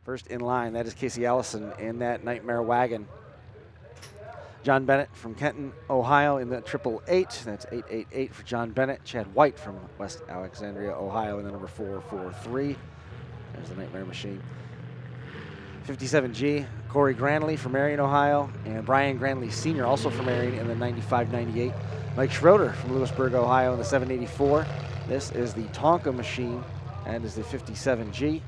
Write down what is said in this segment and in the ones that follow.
First in line, that is Casey Allison in that Nightmare wagon. John Bennett from Kenton, Ohio in the 888. That's 888 for John Bennett. Chad White from West Alexandria, Ohio in the number 443. There's the Nightmare machine. 57G, Corey Granley from Marion, Ohio, and Brian Granley Sr., also from Marion in the 9598. Mike Schroeder from Lewisburg, Ohio in the 784. This is the Tonka machine, and is the 57G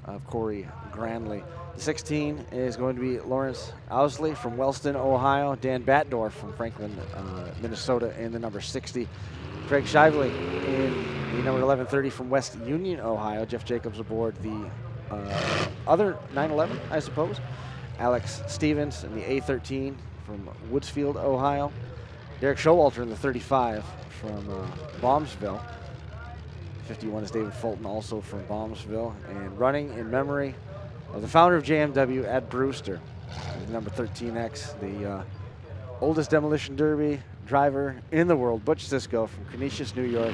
of Corey Granley. The 16 is going to be Lawrence Owsley from Wellston, Ohio. Dan Batdorf from Franklin, Minnesota in the number 60. Craig Shively in the number 1130 from West Union, Ohio. Jeff Jacobs aboard the other 911, I suppose. Alex Stevens in the A13 from Woodsfield, Ohio. Derek Showalter in the 35 from Baumsville. 51 is David Fulton, also from Baumsville. And running in memory of the founder of JMW, Ed Brewster, number 13X, the oldest demolition derby driver in the world, Butch Sisko from Canisius, New York,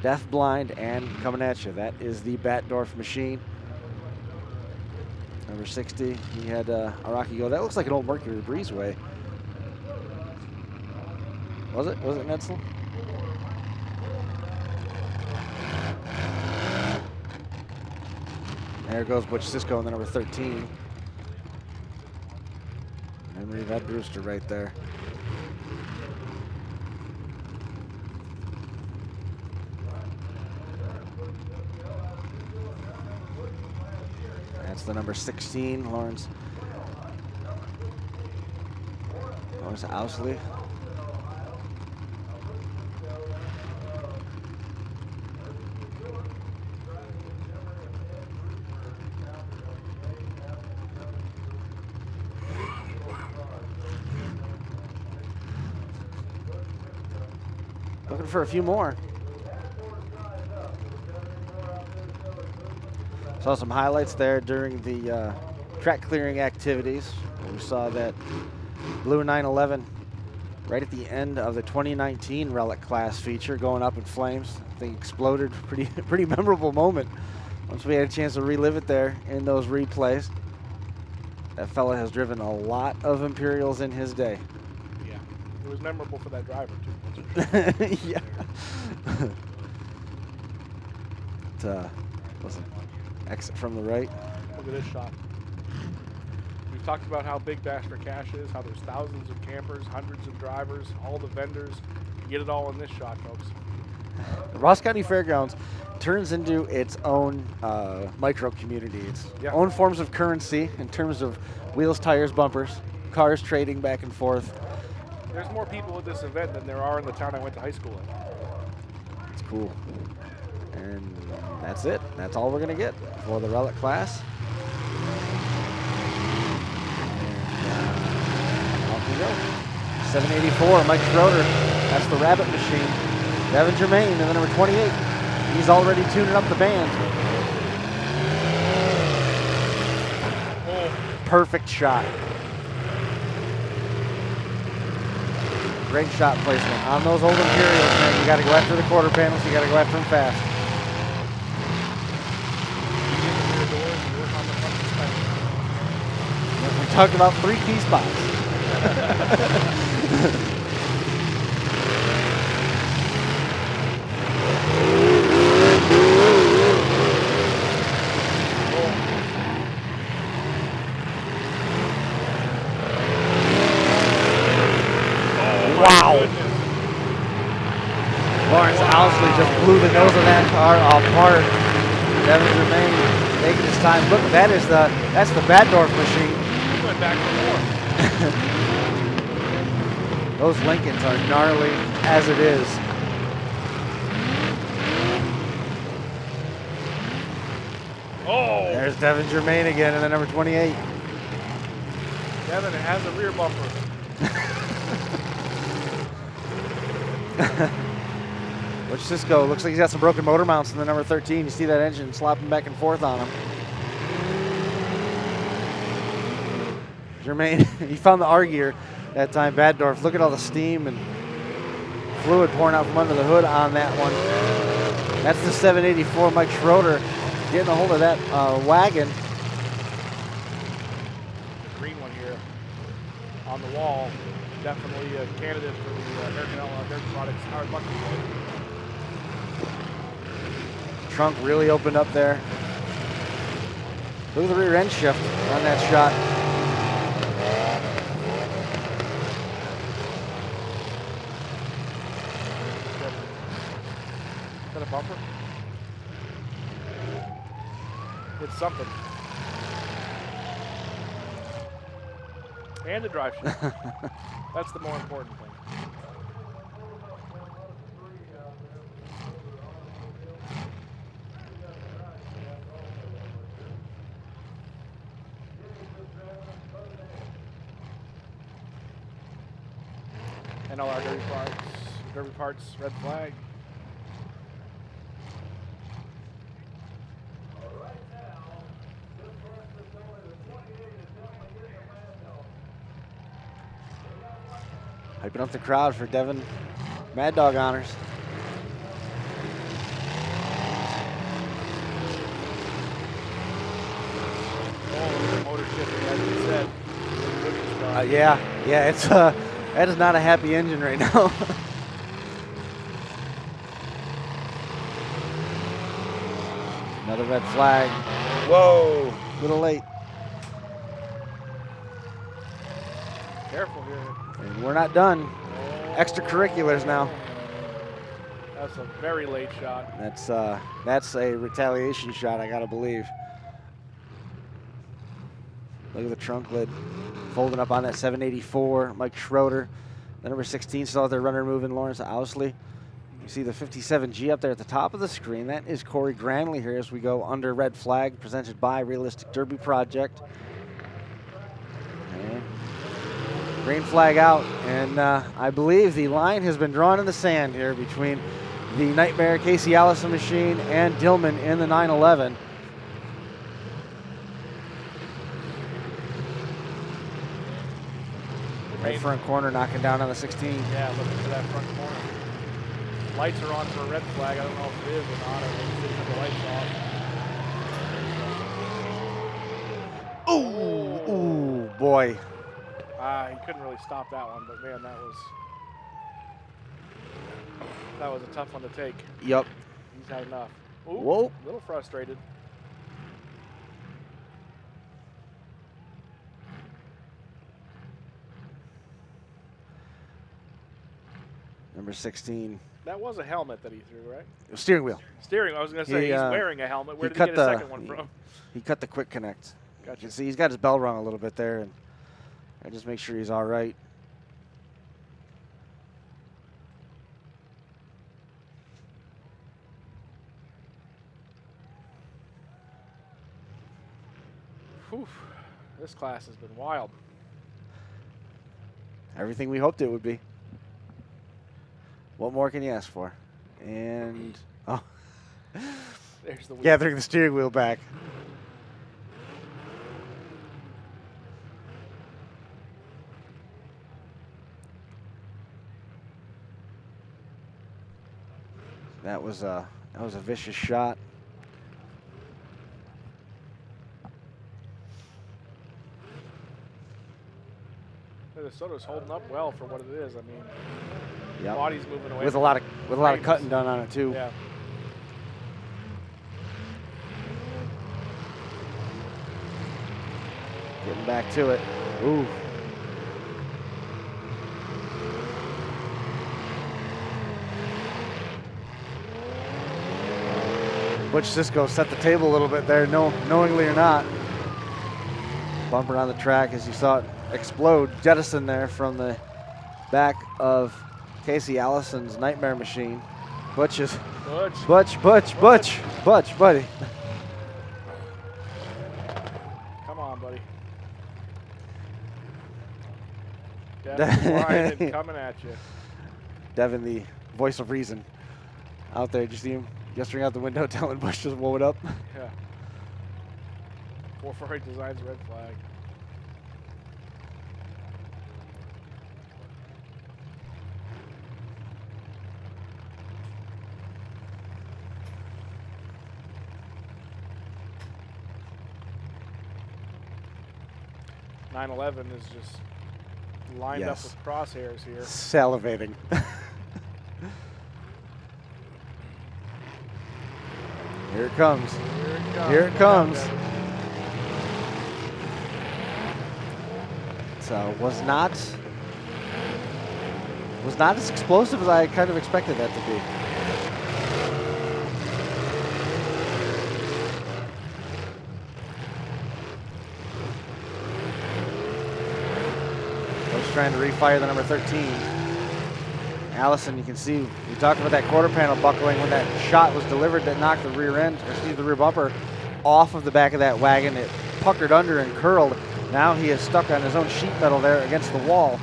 deaf, blind, and coming at you. That is the Batdorf machine. Number 60, he had a rocky go. That looks like an old Mercury Breezeway. Was it? Was it Netzel? There goes Butch Sisko in the number 13. Memory of Ed Brewster right there. That's the number 16, Lawrence Owsley. Looking for a few more. Saw some highlights there during the track clearing activities. We saw that blue 911 right at the end of the 2019 Relic class feature going up in flames. I think exploded. Pretty memorable moment once we had a chance to relive it there in those replays. That fella has driven a lot of Imperials in his day. Yeah, it was memorable for that driver too. Yeah. Listen, exit from the right. Look at this shot. We've talked about how big Dash for Cash is, how there's thousands of campers, hundreds of drivers, all the vendors. You get it all in this shot, folks. The Ross County Fairgrounds turns into its own micro community. Its own forms of currency in terms of wheels, tires, bumpers, cars trading back and forth. There's more people at this event than there are in the town I went to high school in. It's cool. And that's it. That's all we're going to get for the Relic class. And off we go. 784, Mike Schroeder. That's the Rabbit machine. Devin Germain in the number 28. He's already tuning up the band. Perfect shot. Great shot placement on those old Imperials, man. You got to go after the quarter panels. You got to go after them fast. We talked about 3 key spots. Wow. Lawrence Owsley just blew the nose of that car apart. Devin Germain taking his time. Look, that's the Batdorf machine. He went back for more. Those Lincolns are gnarly as it is. Oh! There's Devin Germain again in the number 28. Devin has a rear bumper. Butch Sisko looks like he's got some broken motor mounts in the number 13. You see that engine slopping back and forth on him. Germain, he found the R gear that time. Batdorf, look at all the steam and fluid pouring out from under the hood on that one. That's the 784 Mike Schroeder getting a hold of that wagon. The green one here on the wall, definitely a candidate for the American Outlaw Dirt Products Howard Bucket Plate. Trunk really opened up there. Look at the rear end shift on that shot. Is that a bumper? It's something. And the drive shaft. That's the more important thing. And all our derby parts, red flag. Hyping up the crowd for Devin Mad Dog honors. Oh, the motor shifting, as you said. Yeah, it's that is not a happy engine right now. Another red flag. Whoa, a little late. Careful here. And we're not done. Extracurriculars now. That's a very late shot. That's a retaliation shot, I gotta believe. Look at the trunk lid folding up on that 784. Mike Schroeder, the number 16, still out there runner moving. Lawrence Owsley. You see the 57G up there at the top of the screen. That is Corey Granley here as we go under red flag, presented by Realistic Derby Project. And green flag out, and I believe the line has been drawn in the sand here between the Nightmare Casey Allison machine and Dillman in the 911. Right front corner knocking down on the 16. Yeah, looking for that front corner. Lights are on for a red flag. I don't know if it is or not. I think they turn the lights off. Ooh, boy. He couldn't really stop that one, but man, that was a tough one to take. Yep. He's had enough. Ooh, Whoa. A little frustrated. Number 16. That was a helmet that he threw, right? Steering wheel. Steering. I was going to say he's wearing a helmet. Where did he get a second one from? He cut the quick connect. Gotcha. You can see he's got his bell rung a little bit there, and I just make sure he's all right. Whew. This class has been wild. Everything we hoped it would be. What more can you ask for? And, oh. There's the wheel. Gathering the steering wheel back. That was a vicious shot. Minnesota's holding up well for what it is. I mean, Yep. body's moving away. With a lot of cutting done on it too. Yeah. Getting back to it. Ooh. Butch Cisco set the table a little bit there, knowingly or not. Bumper on the track as you saw it explode, jettison there from the back of Casey Allison's Nightmare machine. Butch, buddy. Come on, buddy. Devin Ryan coming at you. Devin, the voice of reason, out there. Did you see him gesturing out the window telling Bush to blow it up? Yeah. 448 Designs red flag. 911 is just lined up with crosshairs here. Salivating. Here it comes. Here it comes. So was not as explosive as I kind of expected that to be. Coach trying to refire the number 13. Allison, you can see, we talked about that quarter panel buckling when that shot was delivered that knocked the rear end, or excuse me, the rear bumper off of the back of that wagon. It puckered under and curled. Now he is stuck on his own sheet metal there against the wall.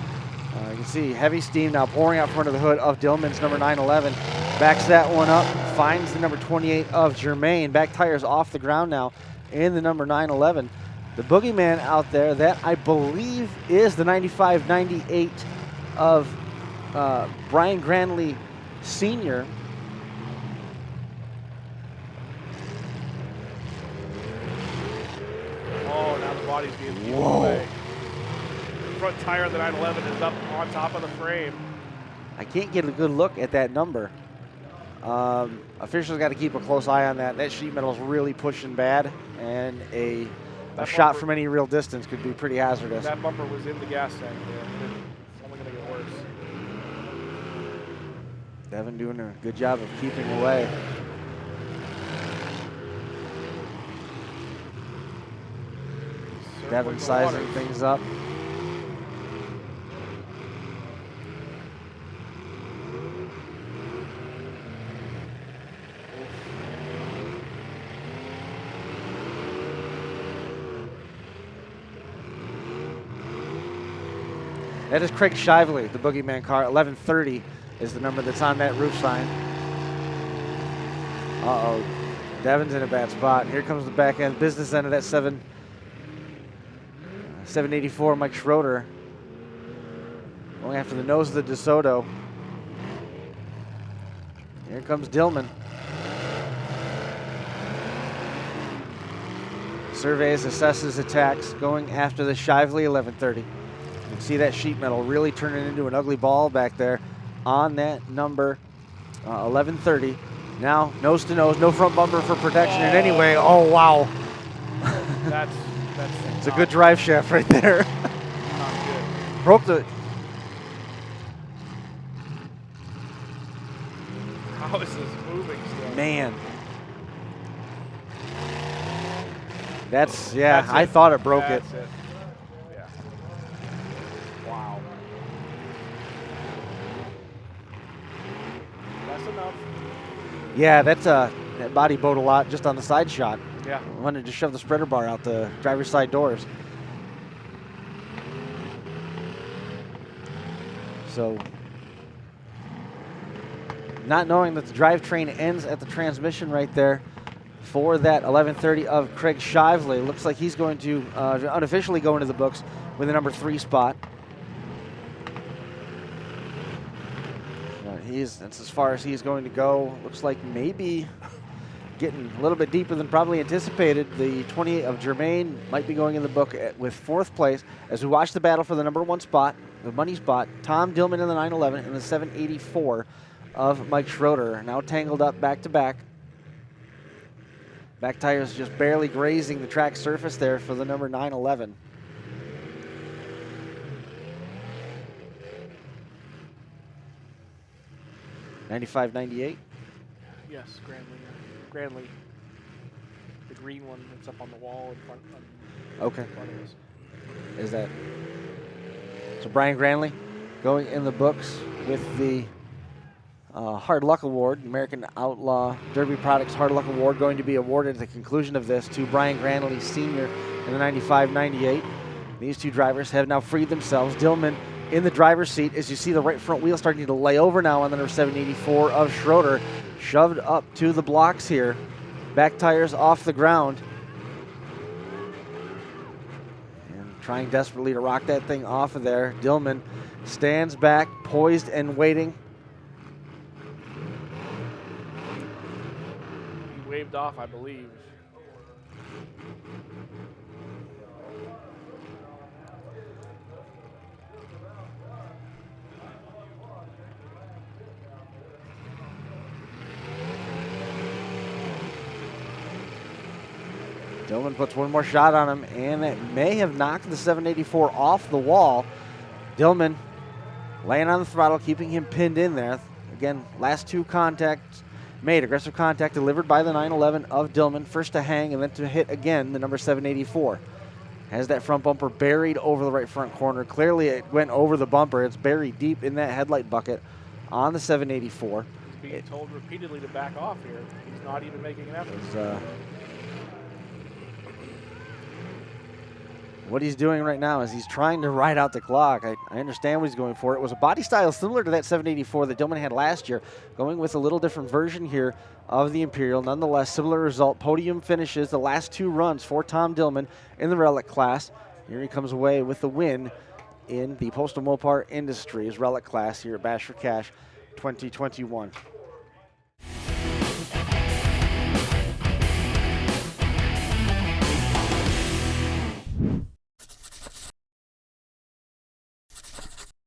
You can see heavy steam now pouring out from under the hood of Dillman's number 911. Backs that one up, finds the number 28 of Germain. Back tires off the ground now in the number 911. The boogeyman out there, that I believe is the 95-98 of Brian Granley Sr. Oh, now the body's being peeled away. The front tire of the 911 is up on top of the frame. I can't get a good look at that number. Officials got to keep a close eye on that. That sheet metal is really pushing bad, and a shot from any real distance could be pretty hazardous. That bumper was in the gas tank there. It's only going to get worse. Devin doing a good job of keeping away. Devin sizing things up. That is Craig Shively, the boogeyman car. 1130 is the number that's on that roof sign. Uh-oh. Devin's in a bad spot. Here comes the back end, business end of that 784, Mike Schroeder. Going after the nose of the DeSoto. Here comes Dillman. Surveys, assesses attacks, going after the Shively 1130. You can see that sheet metal really turning into an ugly ball back there on that number 1130. Now, nose to nose, no front bumper for protection in any way. Oh, wow. That's it's a good drive shaft right there. Not good. Broke the... How is this moving still? Man. That's, yeah, That's I thought it broke That's it. Yeah. Wow. That's enough. Yeah, that's that body bowed a lot just on the side shot. Yeah. Wanted to shove the spreader bar out the driver's side doors. So, not knowing that the drivetrain ends at the transmission right there for that 1130 of Craig Shively. Looks like he's going to unofficially go into the books with a number 3 spot. That's as far as he's going to go. Looks like maybe getting a little bit deeper than probably anticipated. The 28 of Germain might be going in the book with 4th place as we watch the battle for the number 1 spot, the money spot. Tom Dillman in the 911 and the 784 of Mike Schroeder. Now tangled up back to back. Back tires just barely grazing the track surface there for the number 911. $95.98. Yes, Granley. The green one that's up on the wall in front. Okay. In front of us. Is that so? Brian Granley going in the books with the Hard Luck Award, American Outlaw Derby Products Hard Luck Award, going to be awarded at the conclusion of this to Brian Granley Sr. in the 95-98. These two drivers have now freed themselves. Dillman in the driver's seat as you see the right front wheel starting to lay over now on the number 784 of Schroeder. Shoved up to the blocks here. Back tires off the ground. And trying desperately to rock that thing off of there. Dillman stands back, poised and waiting. He waved off, I believe. Dillman puts one more shot on him, and it may have knocked the 784 off the wall. Dillman laying on the throttle, keeping him pinned in there. Again, last two contacts made. Aggressive contact delivered by the 911 of Dillman. First to hang and then to hit again the number 784. Has that front bumper buried over the right front corner. Clearly it went over the bumper. It's buried deep in that headlight bucket on the 784. He's being told repeatedly to back off here. He's not even making an effort. What he's doing right now is he's trying to ride out the clock. I understand what he's going for. It was a body style similar to that 784 that Dillman had last year, going with a little different version here of the Imperial. Nonetheless, similar result. Podium finishes the last two runs for Tom Dillman in the Relic class. Here he comes away with the win in the Postal Mopar Industries Relic class here at Bash for Cash 2021.